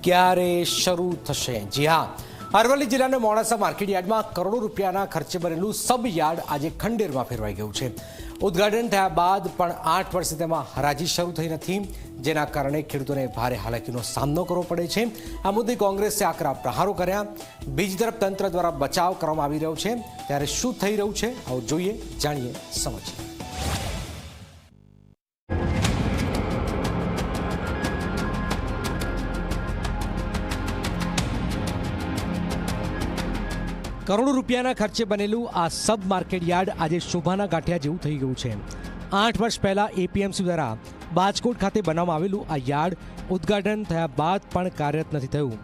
ક્યારે શરૂ થશે? જી હા, અરવલ્લી જિલ્લાના મોડાસા માર્કેટયાર્ડમાં કરોડો રૂપિયાના ખર્ચે બનેલું સબ યાર્ડ આજે ખંડેરમાં ફેરવાઈ ગયું છે. ઉદ્ઘાટન થયા બાદ પણ 8 વર્ષથી તેમાં હરાજી શરૂ થઈ નથી, જેના કારણે ખેડૂતોને ભારે હાલાકીનો સામનો કરવો પડે છે. આ મુદ્દે કોંગ્રેસે આકરા પ્રહારો કર્યા. બીજી તરફ તંત્ર દ્વારા બચાવ કરવામાં આવી રહ્યો છે. ત્યારે શું થઈ રહ્યું છે, આવો જોઈએ, જાણીએ, સમજીએ. કરોડો રૂપિયાના ખર્ચે બનેલું આ સબ માર્કેટ યાર્ડ આજે શોભાના ગાંઠિયા જેવું થઈ ગયું છે. 8 વર્ષ પહેલા એપીએમસી દ્વારા બાજકોટ ખાતે બનાવવામાં આવેલું આ યાર્ડ ઉદ્ઘાટન થયા બાદ પણ કાર્યરત નથી થયું.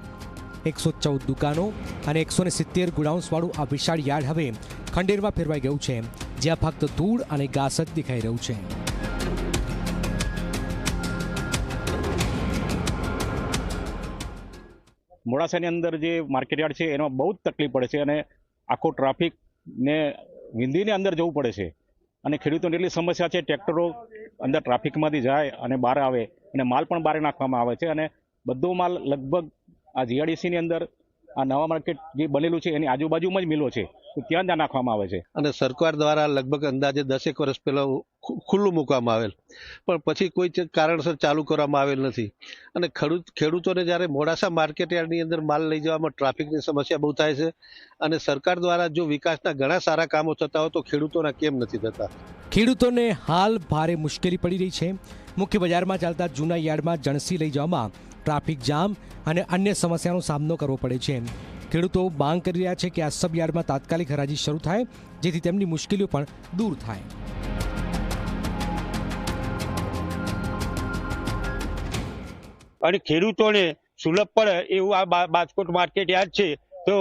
114 દુકાનો અને 170 ગોડાઉન્સવાળું આ વિશાળ યાર્ડ હવે ખંડેરમાં ફેરવાઈ ગયું છે, જ્યાં ફક્ત ધૂળ અને ઘાસ જ દેખાઈ રહ્યું છે. મોડાસાની અંદર જે માર્કેટયાર્ડ છે એમાં બહુ જ તકલીફ પડે છે અને આખો ટ્રાફિક ને વિંધીને અંદર જવું પડે છે અને ખેડૂતોની એટલી સમસ્યા છે. ટ્રેક્ટરો અંદર ટ્રાફિકમાંથી જાય અને બહાર આવે અને માલ પણ બહાર નાખવામાં આવે છે અને બધો માલ લગભગ આ જીઆરડીસીની અંદર આ નવા માર્કેટ જે બનેલું છે એની આજુબાજુમાં જ મિલો છે, તો ત્યાં જ નાખવામાં આવે છે. અને સરકાર દ્વારા લગભગ અંદાજે 10 વર્ષ પહેલા ખુલ્લું મૂકવામાં આવેલ, પણ પછી કોઈ કારણસર ચાલુ કરવામાં આવેલ નથી. અને ખેડૂતોને જ્યારે મોડાસા માર્કેટયાર્ડની અંદર માલ લઈ જવામાં ટ્રાફિકની સમસ્યા બહુ થાય છે અને સરકાર દ્વારા જો વિકાસના ઘણા સારા કામો થતા હોય તો ખેડૂતોના કેમ નથી થતા? ખેડૂતોને હાલ ભારે મુશ્કેલી પડી રહી છે. મુખ્ય બજારમાં ચાલતા જૂના યાર્ડમાં જણસી લઈ જવામાં ટ્રાફિક જામ અને અન્ય સમસ્યાનો સામનો કરવો પડે છે. ખેડૂતો માંગ કરી રહ્યા છે કે આ સબ યાર્ડમાં તાત્કાલિક હરાજી શરૂ થાય, જેથી તેમની મુશ્કેલીઓ પણ દૂર થાય. અને ખેડૂતોને સુલભ પડે એવું આ બાજકોટ માર્કેટ યાર્ડ છે. તો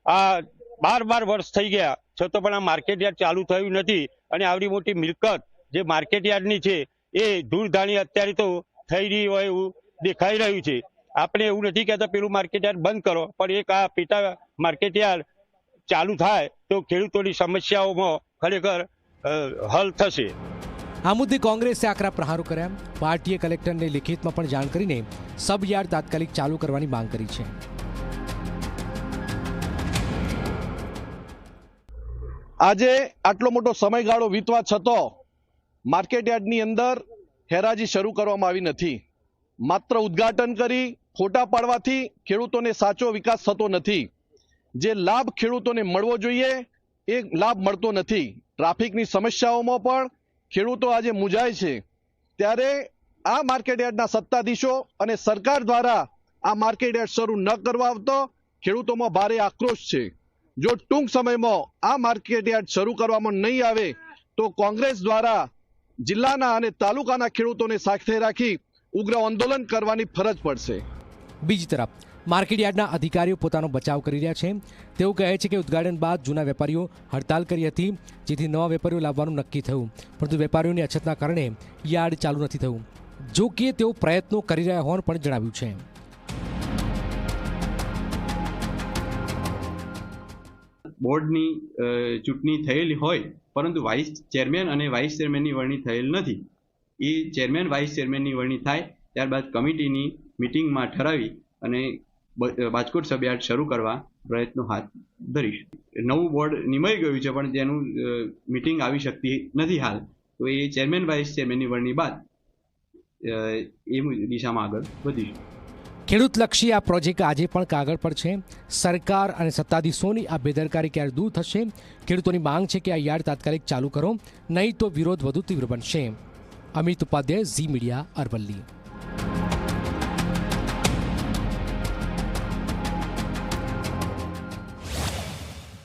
આ 12 વર્ષ થઈ ગયા છતાં પણ આ માર્કેટ યાર્ડ ચાલુ થયું નથી અને આવડી મોટી મિલકત જે માર્કેટ યાર્ડની છે એ ધૂળધાણી અત્યારે તો થઈ રહી હોય એવું દેખાઈ રહ્યું છે. આપણે એવું નથી કહેતા પેલું માર્કેટ યાર્ડ બંધ કરો, પણ એક આ પેટા માર્કેટ યાર્ડ ચાલુ થાય તો ખેડૂતોની સમસ્યાઓમાં ખરેખર હલ થશે. આ મુદ્દે કોંગ્રેસે આકરા પ્રહારો કર્યા. પાર્ટીએ કલેક્ટરને લિખિતમાં પણ જાણ કરીને સબ યાર્ડ તાત્કાલિક ચાલુ કરવાની માંગ કરી છે. આજે આટલો મોટો સમયગાળો વીતવા છતાં માર્કેટ યાર્ડની અંદર હેરાજી શરૂ કરવામાં આવી નથી. માત્ર ઉદ્ઘાટન કરી ફોટા પાડવાથી ખેડૂતોને સાચો વિકાસ થતો નથી. જે લાભ ખેડૂતોને મળવો જોઈએ એ લાભ મળતો નથી. ટ્રાફિકની સમસ્યાઓમાં પણ ખેડૂતો આજે મૂંઝાય છે. ત્યારે આ માર્કેટ યાર્ડના સત્તાધીશો અને સરકાર દ્વારા આ માર્કેટ યાર્ડ શરૂ ન કરવા આવતો ખેડૂતોમાં ભારે આક્રોશ છે. જો ટૂંક સમયમાં આ માર્કેટ યાર્ડ શરૂ કરવામાં નહીં આવે તો કોંગ્રેસ દ્વારા જિલ્લાના અને તાલુકાના ખેડૂતોને સાથે રાખી ઉગ્ર આંદોલન કરવાની ફરજ પડશે. બીજી તરફ માર્કેટયાર્ડના અધિકારીઓ પોતાનો બચાવ કરી રહ્યા છે. તેઓ કહે છે કે ઉદ્ઘાટન બાદ જૂના વેપારીઓ હડતાલ કરી હતી, જેથી નવા વેપારીઓ લાવવાનું નક્કી થયું, પરંતુ વેપારીઓની અછતના કારણે યાર્ડ ચાલુ નથી થયું. જો કે તેઓ પ્રયત્નો કરી રહ્યા હોવાનું પણ જણાવ્યું છે. બોર્ડની ચૂંટણી થયેલી હોય પરંતુ વાઇસ ચેરમેન અને વાઇસ ચેરમેનની વરણી થયેલ નથી. એ ચેરમેન વાઇસ ચેરમેનની વરણી થાય ત્યારબાદ કમિટીની મિટિંગમાં ઠરાવી અને બાજકોટ સબ યાર્ડ શરૂ કરવા પ્રયત્નો હાથ ધરીશ. નવું બોર્ડ નિમાઈ ગયું છે પણ તેનું મિટિંગ આવી શકતી નથી હાલ, તો એ ચેરમેન વાઇસ ચેરમેનની વરણી બાદ એ દિશામાં આગળ વધીશું. ખેડૂતલક્ષી આ પ્રોજેક્ટ આજે પણ કાગળ પર છે. સરકાર અને સત્તાધીશોની આ બેદરકારી ક્યારે દૂર થશે? ખેડૂતોની માંગ છે કે આ યાર્ડ તાત્કાલિક ચાલુ કરો, નહીં તો વિરોધ વધુ તીવ્ર બનશે. અમિત ઉપાધ્યાય, ઝી મીડિયા, અરવલ્લી.